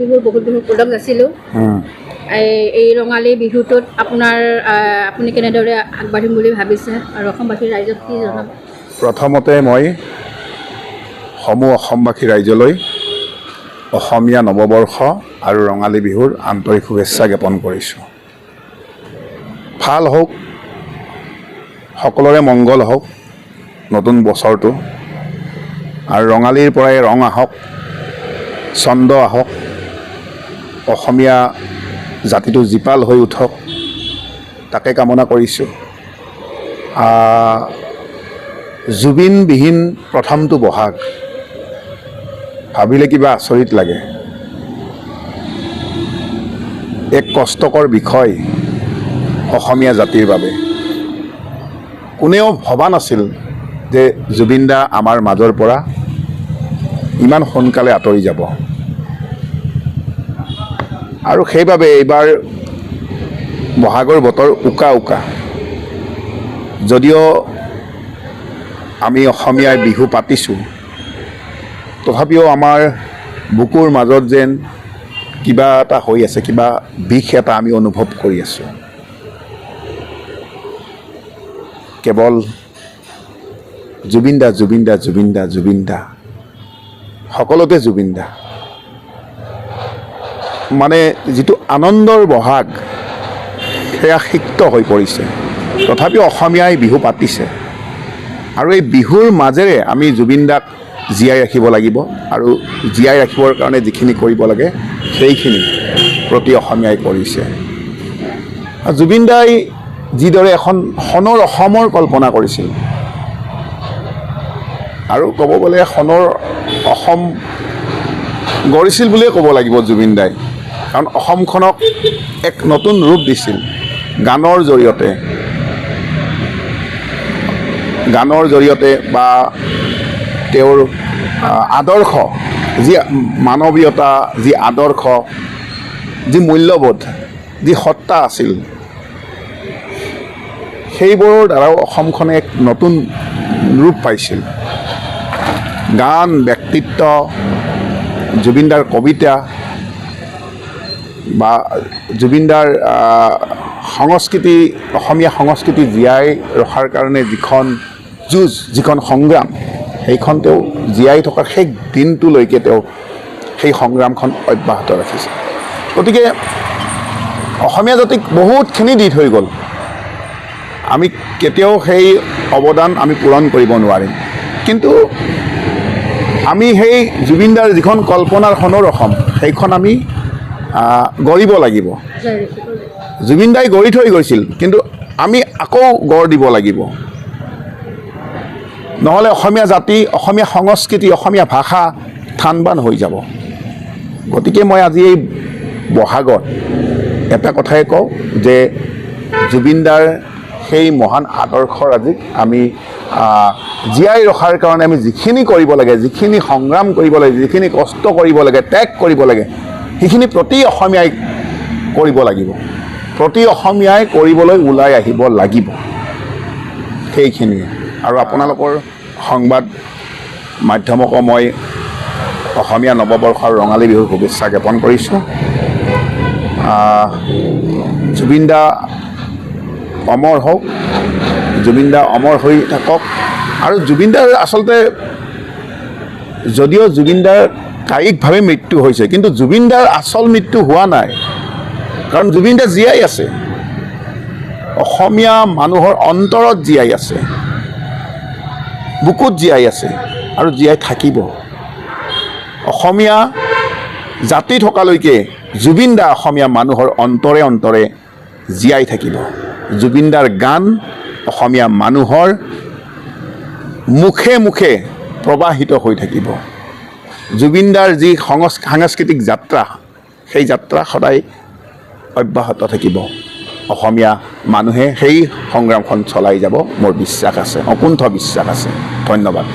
বিহুৰ বহুত বিহু প্ৰগ্ৰাম নাছিলোঁ এই ৰঙালী বিহুটোত আপুনি কেনেদৰে আগবাঢ়িম বুলি ভাবিছে আৰু অসমবাসীৰ ৰাইজক কি জনাব? প্ৰথমতে মই সমূহ অসমবাসী ৰাইজলৈ অসমীয়া নৱবৰ্ষ আৰু ৰঙালী বিহুৰ আন্তৰিক শুভেচ্ছা জ্ঞাপন কৰিছোঁ। ভাল হওক, সকলোৰে মংগল হওক নতুন বছৰটো, আৰু ৰঙালীৰ পৰাই ৰং আহক, চন্দ আহক, অসমীয়া জাতিটো জীপাল হৈ উঠক, তাকে কামনা কৰিছোঁ। জুবিনবিহীন প্ৰথমটো বহাগ ভাবিলে কিবা আচৰিত লাগে। এক কষ্টকৰ বিষয় অসমীয়া জাতিৰ বাবে। কোনেও ভবা নাছিল যে জুবিন দা আমাৰ মাজৰ পৰা ইমান সোনকালে আঁতৰি যাব, আৰু সেইবাবে এইবাৰ বহাগৰ বতৰ উকা উকা। যদিও আমি অসমীয়াই বিহু পাতিছোঁ, তথাপিও আমাৰ বুকুৰ মাজত যেন কিবা এটা হৈ আছে, কিবা বিষ এটা আমি অনুভৱ কৰি আছোঁ। কেৱল জুবিন দা, জুবিন দা, জুবিন দা, জুবিন দা, সকলোতে জুবিন দা। মানে যিটো আনন্দৰ বহাগ সেয়া সিক্ত হৈ পৰিছে। তথাপিও অসমীয়াই বিহু পাতিছে, আৰু এই বিহুৰ মাজেৰে আমি জুবিন দাক জীয়াই ৰাখিব লাগিব, আৰু জীয়াই ৰাখিবৰ কাৰণে যিখিনি কৰিব লাগে সেইখিনি প্ৰতি অসমীয়াই কৰিছে। জুবিন দাই যিদৰে এখন সোণৰ অসমৰ কল্পনা কৰিছিল, আৰু ক'ব গ'লে সোণৰ অসম গঢ়িছিল বুলিয়ে ক'ব লাগিব জুবিন দাই। কাৰণ অসমখনক এক নতুন ৰূপ দিছিল গানৰ জৰিয়তে বা তেওঁৰ আদৰ্শ, যি মানৱীয়তা, যি আদৰ্শ, যি মূল্যবোধ, যি সত্তা আছিল, সেইবোৰৰ দ্বাৰাও অসমখনে এক নতুন ৰূপ পাইছিল। গান, ব্যক্তিত্ব, জুবিনদাৰ কবিতা বা জুবিনদাৰ সংস্কৃতি, অসমীয়া সংস্কৃতি জীয়াই ৰখাৰ কাৰণে যিখন যুঁজ, যিখন সংগ্ৰাম, সেইখন তেওঁ জীয়াই থকাৰ শেষ দিনটোলৈকে তেওঁ সেই সংগ্ৰামখন অব্যাহত ৰাখিছে। গতিকে অসমীয়া জাতিক বহুতখিনি দি থৈ গ'ল, আমি কেতিয়াও সেই অৱদান আমি পূৰণ কৰিব নোৱাৰিম। কিন্তু আমি সেই জুবিনদাৰ যিখন কল্পনাৰ সোণৰ অসম, সেইখন আমি গঢ়িব লাগিব। জুবিন দাই গঢ়ি থৈ গৈছিল, কিন্তু আমি আকৌ গঢ় দিব লাগিব। নহ'লে অসমীয়া জাতি, অসমীয়া সংস্কৃতি, অসমীয়া ভাষা থানবান হৈ যাব। গতিকে মই আজি এই বহাগত এটা কথাই কওঁ যে জুবিনদাৰ সেই মহান আদৰ্শৰাজিক আমি জীয়াই ৰখাৰ কাৰণে আমি যিখিনি কৰিব লাগে, যিখিনি সংগ্ৰাম কৰিব লাগে, যিখিনি কষ্ট কৰিব লাগে, ত্যাগ কৰিব লাগে, সেইখিনি প্ৰতি অসমীয়াই কৰিব লাগিব। প্ৰতি অসমীয়াই কৰিবলৈ ওলাই আহিব লাগিব সেইখিনিয়ে। আৰু আপোনালোকৰ সংবাদ মাধ্যমকো মই অসমীয়া নৱবৰ্ষ আৰু ৰঙালী বিহুৰ শুভেচ্ছা জ্ঞাপন কৰিছোঁ। জুবিন দা অমৰ হওক, জুবিন দা অমৰ হৈ থাকক। আৰু জুবিন দাৰ আচলতে, যদিও জুবিন দাৰ কায়িকভাৱে মৃত্যু হৈছে, কিন্তু জুবিন দাৰ আচল মৃত্যু হোৱা নাই, কাৰণ জুবিন দা জীয়াই আছে, অসমীয়া মানুহৰ অন্তৰত জীয়াই আছে, বুকুত জীয়াই আছে, আৰু জীয়াই থাকিব। অসমীয়া জাতি থকালৈকে জুবিন দা অসমীয়া মানুহৰ অন্তৰে অন্তৰে জীয়াই থাকিব। জুবিন দাৰ গান অসমীয়া মানুহৰ মুখে মুখে প্ৰবাহিত হৈ থাকিব। জুবিন দাৰ যি সাংস্কৃতিক যাত্ৰা, সেই যাত্ৰা সদায় অব্যাহত থাকিব। অসমীয়া মানুহে সেই সংগ্ৰামখন চলাই যাব, মোৰ বিশ্বাস আছে, অকুণ্ঠ বিশ্বাস আছে। ধন্যবাদ।